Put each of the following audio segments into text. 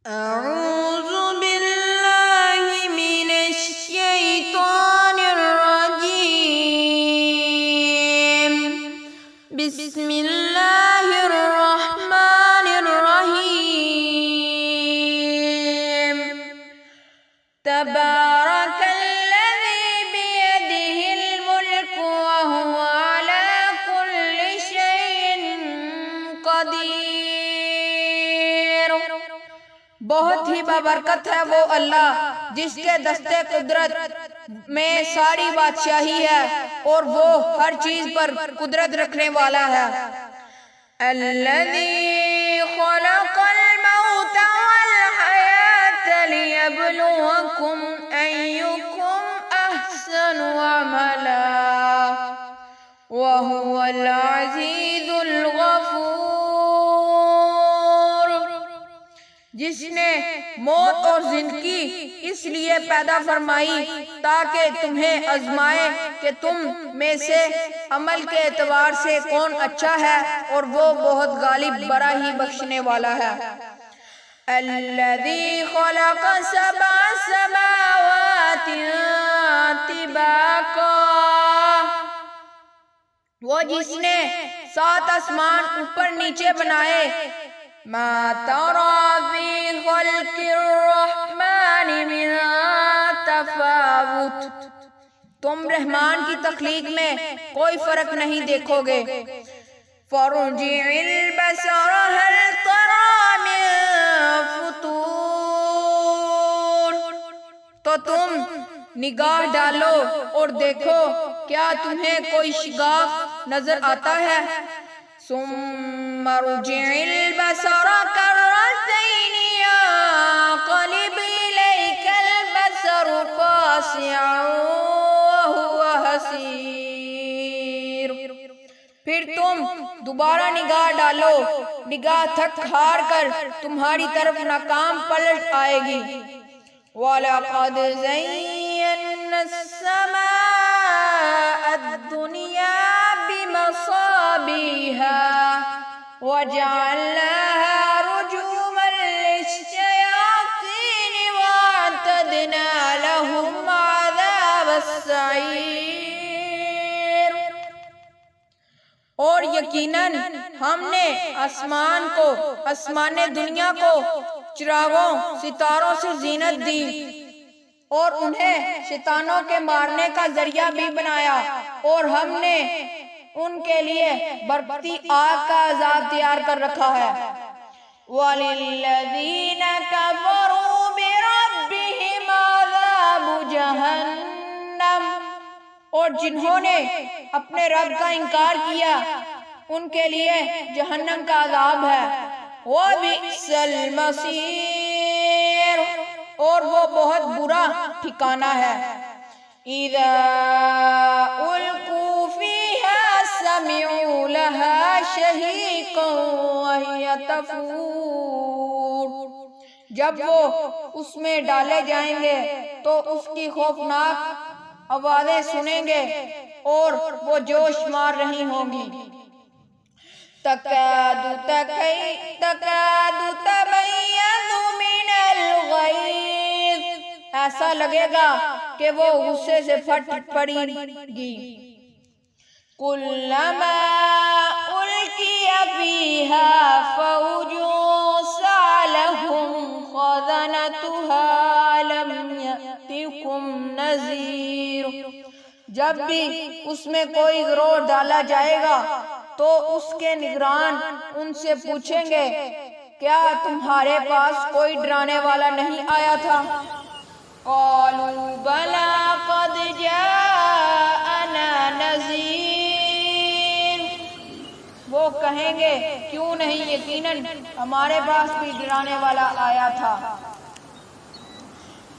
أعوذ بالله من الشيطان الرجيم. بسم الله الرحمن الرحيم. تبارك الذي بيده الملك وهو على كل شيء قدير. بہت ہی بابرکت ہے وہ اللہ جس کے دستے قدرت میں ساری بادشاہی ہے اور وہ ہر چیز پر قدرت رکھنے والا ہے۔ الذی خلق الموت والحیاة لیبلوکم ایکم احسن عملا وهو العزیز الغفور۔ جس نے موت اور زندگی اس لیے پیدا فرمائی تاکہ تمہیں آزمائے کہ تم میں سے عمل کے اعتبار سے کون اچھا ہے، اور وہ بہت غالب بڑا ہی بخشنے والا ہے۔ الذی خلق سبع سماوات طباقا، وہ جس نے 7 آسمان اوپر نیچے بنائے۔ ما ترى في خلق الرحمن من تفاوت، تم رحمان کی تخلیق میں کوئی فرق نہیں دیکھو گے۔ فارجع البصر هل ترى من فطور، تو تم نگاہ ڈالو اور دیکھو کیا تمہیں کوئی شگاف نظر آتا ہے۔ ثم ارجع البصر كرتين ينقلب إليك البصر خاسئا وهو حسير، پھر تم دوبارہ نگاہ ڈالو، نگاہ تھک ہار کر تمہاری طرف ناکام پلٹ آئے گی۔ وَلَقَدْ زَيَّنَّا السَّمَاءَ الدُّنْيَا بِمَصَابِيحَ وَجَعَلْنَاهَا رُجُومًا لِلشَّيَاطِينِ وَأَعْتَدْنَا لَهُمْ عَذَابَ السَّعِيرِ۔ اور یقیناً ہم نے آسمان دنیا کو چراغوں ستاروں سے زینت دی اور انہیں شیطانوں کے مارنے کا ذریعہ بھی بنایا، اور ہم نے ان کے لیے برقتی آگ کا عذاب تیار کر رکھا ہے۔ وَلِلَّذِينَ كَفَرُوا بِرَبِّهِمْ عَذَابُ جَهَنَّمَ، اور جنہوں نے اپنے رب کا انکار کیا ان کے لیے جہنم کا عذاب ہے۔ وَبِئْسَ الْمَصِيرُ، اور وہ بہت برا ٹھکانہ ہے۔ اِذَا أُلْقُوا فِيهَا سَمِعُوا لَهَا شَهِيقًا وَهِيَ تَفُورُ، جب وہ اس میں ڈالے جائیں گے تو اس کی خوفناک آوازیں سنیں گے اور وہ جوش مار رہی ہوں گی۔ تَكَادُ تَبَيَّنُ مِنَ الْغَيْظِ، ایسا لگے گا کہ وہ غصے سے پھٹ پڑیں گی۔ كُلَّمَا أُلْقِيَ فِيهَا فَوْجٌ سَأَلَهُمْ خَزَنَتُهَا أَلَمْ يَأْتِكُمْ نَذِيرٌ، جب بھی اس میں کوئی گروہ ڈالا جائے گا تو اس کے نگران ان سے پوچھیں گے کیا تمہارے پاس کوئی ڈرانے والا نہیں آیا تھا؟ قَالُوا بَلَىٰ قَدْ جَاءَنَا نَذِيرٌ، وہ کہیں گے کیوں نہیں، یقیناً ہمارے پاس بھی ڈرانے والا آیا تھا۔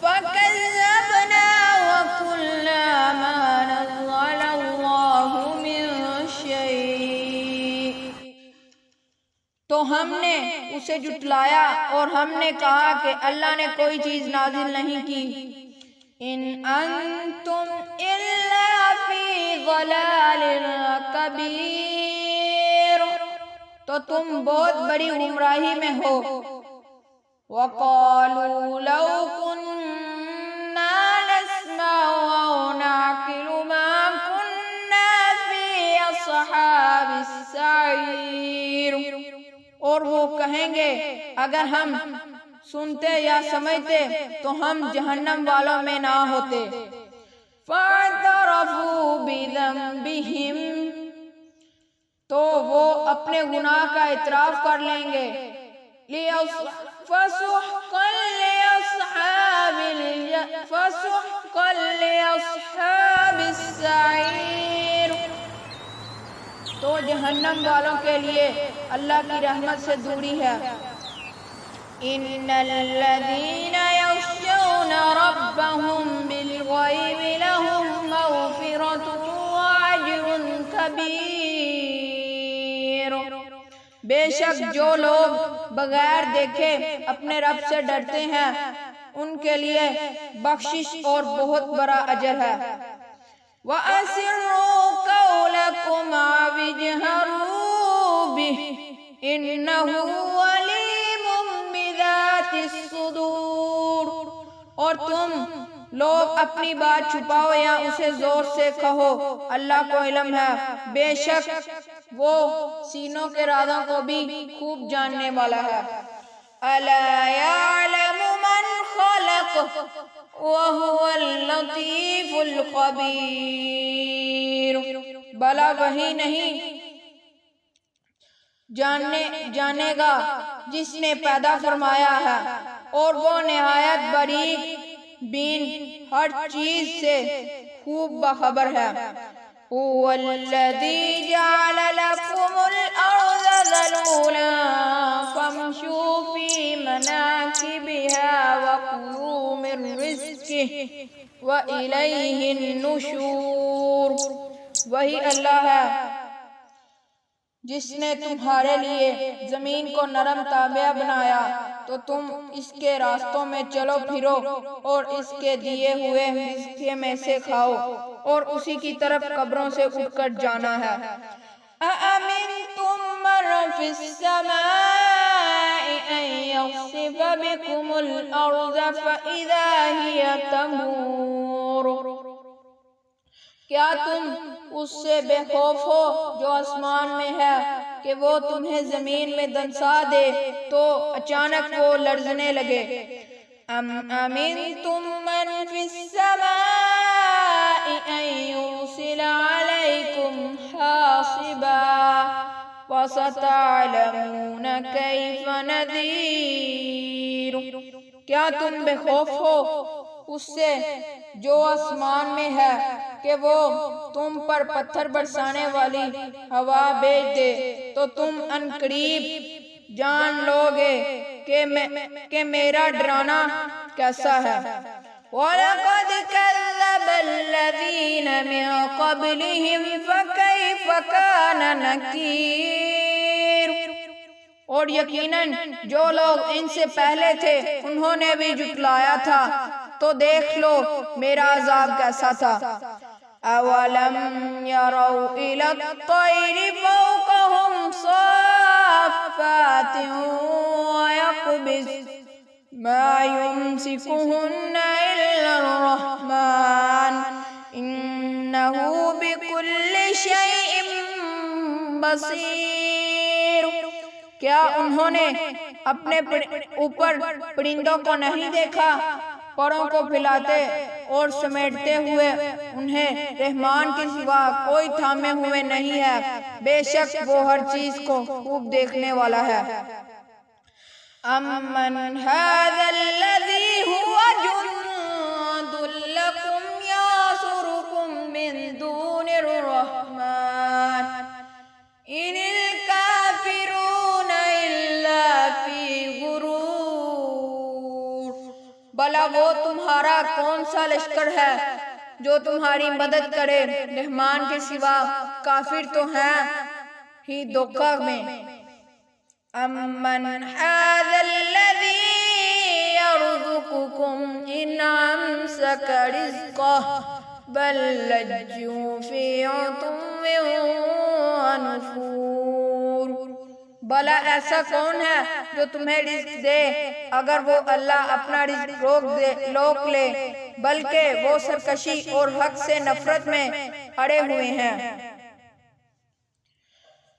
فَكَذَّبْنَا وَقُلْنَا مَا نَزَّلَ اللَّهُ مِن شَيْءٍ، تو ہم نے اسے جھٹلایا اور ہم نے کہا کہ اللہ نے کوئی چیز نازل نہیں کی۔ إِنْ أَنْتُمْ إِلَّا فِي ضَلَالٍ كَبِيرٍ، تو تم بہت بڑی گمراہی میں ہو۔ وقالوا لو كنا نسمع أو نعقل ما كنا في أصحاب السعير، اور وہ کہیں گے اگر ہم سنتے یا سمجھتے تو ہم جہنم والوں میں نہ ہوتے۔ فاعترفوا بذنبہم، تو وہ اپنے گناہ کا اعتراف کر لیں گے۔ فسحقا لأصحاب السعیر، تو جہنم والوں کے لیے اللہ کی رحمت سے دوری ہے۔ ان الذین یخشون ربهم بالغیب لهم مغفرۃ واجر کبیر، بے شک جو لوگ بغیر دیکھے اپنے رب سے ڈرتے ہیں ان کے لیے بخشش اور بہت بڑا اجر ہے۔ وَأَسِرُّوا قَوْلَكُمْ أَوِ اجْهَرُوا بِهِ إِنَّهُ عَلِيمٌ بِذَاتِ الصُّدُورِ، اور تم لوگ اپنی بات چھپاؤ یا اسے زور سے کہو، اللہ کو علم ہے، بے شک وہ سینوں کے رازوں کو بھی خوب جاننے والا ہے۔ أَلَا يَعْلَمُ مَنْ خَلَقَ وَهُوَ اللَّطِيفُ الْخَبِيرُ، بھلا وہی نہیں جانے گا جس نے پیدا فرمایا ہے، اور وہ نہایت باریک بین ہر چیز سے خوب باخبر ہے۔ هُوَ الَّذِي جَعَلَ لَكُمُ الْأَرْضَ ذَلُولًا فَامْشُوا فِي مَنَاكِبِهَا وَكُلُوا مِن رِزْقِهِ وَإِلَيْهِ النُّشُورُ، وہی اللہ ہے جس نے تمہارے لیے زمین کو نرم تابع بنایا تو تم اس کے راستوں میں چلو پھرو اور اس کے دیے ہوئے حصے میں سے کھاؤ، اور اسی کی طرف قبروں سے اٹھ کر جانا ہے۔ أَأَمِنْتُم مَّن فِي السَّمَاءِ أَن يَخْسِفَ بِكُمُ الْأَرْضَ فَإِذَا هِيَ تَمُورُ، کیا تم اس سے بے خوف ہو جو آسمان میں ہے کہ وہ تمہیں زمین میں دنسا دے تو اچانک وہ لرزنے لگے؟ أَمْ أَمِنْتُم مَّن فِي السَّمَاءِ أَن يُرْسِلَ عَلَيْكُمْ حَاصِبًا فَسَتَعْلَمُونَ كَيْفَ نَذِيرِ، کیا تم بے خوف ہو اس سے جو آسمان میں ہے کہ وہ تم پر پتھر برسانے والی ہوا بھیج دے تو تم ان قریب جان لو گے کہ میرا ڈرانا کیسا ہے۔ وَلَقَدْ كَذَّبَ الَّذِينَ مِن قَبْلِهِمْ فَكَيْفَ كَانَ نَكِيرِ، اور یقیناً جو لوگ ان سے پہلے تھے انہوں نے بھی جھٹلایا تھا، تو دیکھ لو میرا عذاب کیسا تھا۔ أَوَلَمْ يَرَوْا إِلَى الطَّيْرِ فَوْقَهُمْ صَافَّاتٍ وَيَقْبِضْنَ مَا يُمْسِكُهُنَّ إِلَّا الرَّحْمَنُ إِنَّهُ بِكُلِّ شَيْءٍ بَصِيرٌ، کیا انہوں نے اپنے اوپر پرندوں کو نہیں دیکھا، پروں کو پھیلاتے اور سمیٹتے ہوئے؟ انہیں رحمان کے سوا کوئی تھامے ہوئے نہیں ہے، بے شک وہ ہر چیز کو خوب دیکھنے والا ہے۔ أَمَّنْ هَذَا الَّذِي هُوَ جُنْدٌ لَكُمْ يَنصُرُكُم مِّن دُونِ الرَّحْمَنِ إِنِ الْكَافِرُونَ إِلَّا فِي غُرُورٍ، بھلا وہ تمہارا کون سا لشکر ہے جو تمہاری مدد کرے، رحمان کے سوا کافر تو ہیں ہی دھوکہ میں۔ أَمَّنْ هَذَا الَّذِي يَرْزُقُكُمْ إِنْ أَمْسَكَ رِزْقَهُ بَل لَجُّوا فِي عُتُوٍّ وَنُفُورٍ، بھلا ایسا کون ہے جو تمہیں رزق دے اگر وہ اللہ اپنا رزق روک لے، بلکہ وہ سرکشی اور حق سے نفرت میں اڑے ہوئے ہیں۔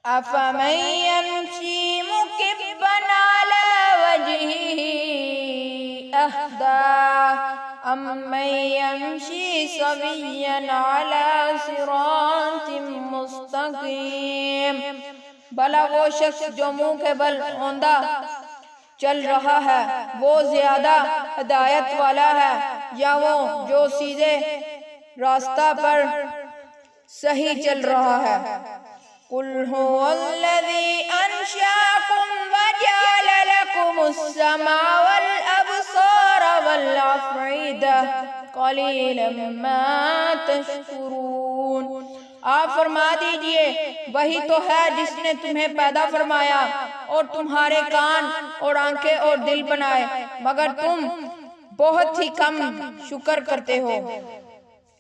أَفَمَن يَمْشِي مُكِبًّا عَلَى وَجْهِهِ أَهْدَىٰ أَمَّن يَمْشِي سَوِيًّا عَلَى صِرَاطٍ مُّسْتَقِيمٍ۔ بھلا وہ شخص جو منہ کے بل اوندھا چل رہا ہے وہ زیادہ ہدایت والا ہے، یا وہ جو سیدھے راستہ پر صحیح چل رہا ہے؟ قُلْ هُوَ الَّذِي أَنشَأَكُمْ وَجَعَلَ لَكُمُ السَّمْعَ وَالْأَبْصَارَ وَالْأَفْئِدَةَ قَلِيلًا مَا تَشْكُرُونَ۔ آپ فرما دیجئے وہی تو ہے جس نے تمہیں پیدا فرمایا اور تمہارے کان اور آنکھیں اور دل بنائے، مگر تم بہت ہی کم شکر کرتے ہو۔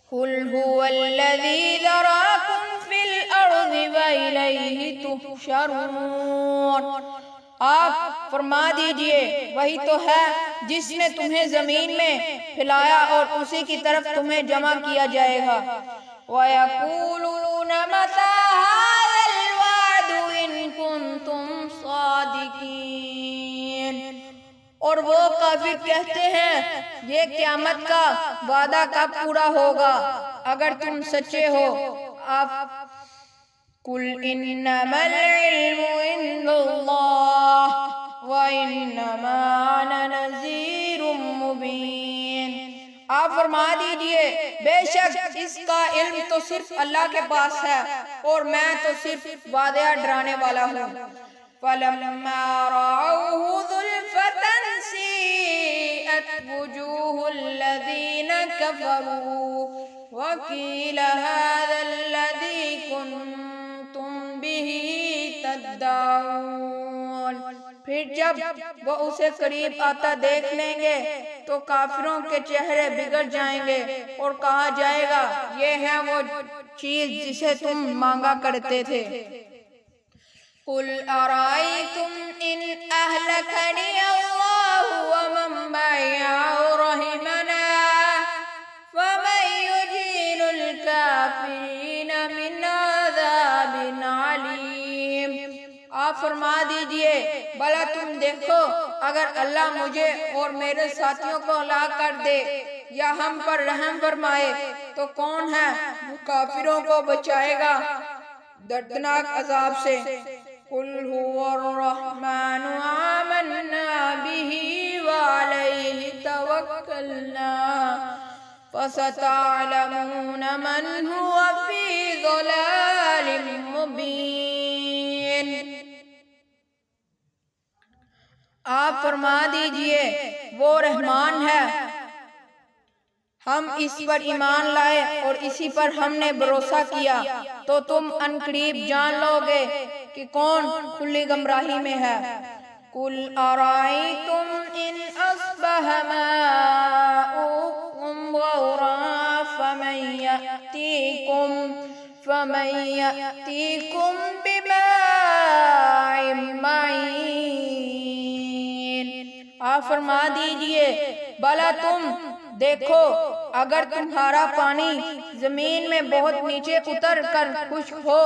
قُلْ هُوَ الَّذِي ذَرَأَكُمْ فِي الْأَرْضِ وَإِلَيْهِ تُحْشَرُونَ۔ آپ فرما دیجئے وہی تو ہے جس نے تمہیں زمین میں پھیلایا اور اسی کی طرف تمہیں جمع کیا جائے گا۔ وَيَقُولُونَ مَتَىٰ هَٰذَا الْوَعْدُ إِن كُنتُمْ صَادِقِينَ۔ اور وہ کافر کہتے ہیں یہ قیامت کا وعدہ کب پورا ہوگا اگر تم سچے ہو۔ آپ قُلْ إِنَّمَا الْعِلْمُ عِندَ اللَّهِ وَإِنَّمَا أَنَا نَذِيرٌ مُّبِينٌ۔ آپ فرما دیجئے بے شک اس کا علم تو صرف اللہ کے پاس ہے اور میں تو صرف واضح ڈرانے والا ہوں۔ فَلَمَّا رَأَوْهُ زُلْفَةً سِيئَتْ وُجُوهُ الَّذِينَ كَفَرُوا وَقِيلَ هَٰذَا الَّذِي كُنتُم بِهِ تَدَّعُونَ۔ پھر جب وہ اسے قریب آتا دیکھ لیں گے تو کافروں کے چہرے بگڑ جائیں گے اور کہا جائے گا یہ ہے وہ چیز جسے تم مانگا کرتے تھے۔ قُلْ أَرَأَيْتُمْ إِنْ أَهْلَكَنِيَ اللَّهُ وَمَن مَّعِيَ أَوْ رَحِمَنَا فَمَن يُجِيرُ الْكَافِرِينَ مِنْ عَذَابٍ عَلِيمٍ۔ آپ فرما دیجئے بھلا تم دیکھو اگر اللہ مجھے اور میرے ساتھیوں کو ہلاک کر دے یا ہم پر رحم فرمائے تو کون ہے جو کافروں کو بچائے گا دردناک عذاب سے۔ قُلْ هُوَ الرَّحْمَٰنُ آمَنَّا بِهِ وَعَلَيْهِ تَوَكَّلْنَا فَسَتَعْلَمُونَ مَنْ هُوَ فِي ضَلَالٍ مُّبِينٍ۔ آپ فرما دیجئے وہ رحمان ہے، ہم اس پر ایمان لائے اور اسی پر ہم نے بھروسہ کیا تو تم عنقریب جان لو گے کہ کون کھلی گمراہی میں ہے۔ قُلْ أَرَأَيْتُمْ إِنْ أَصْبَحَ مَاؤُكُمْ غَوْرًا فَمَن يَأْتِيكُم بِمَاءٍ مَّعِينٍ۔ آپ فرما دیجئے بھلا تم دیکھو اگر تمہارا پانی زمین میں بہت نیچے اتر کر خشک ہو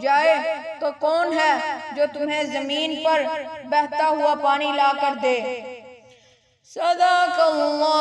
جائے تو کون ہے جو تمہیں زمین پر بہتا ہوا پانی لا کر دے۔ صدق اللہ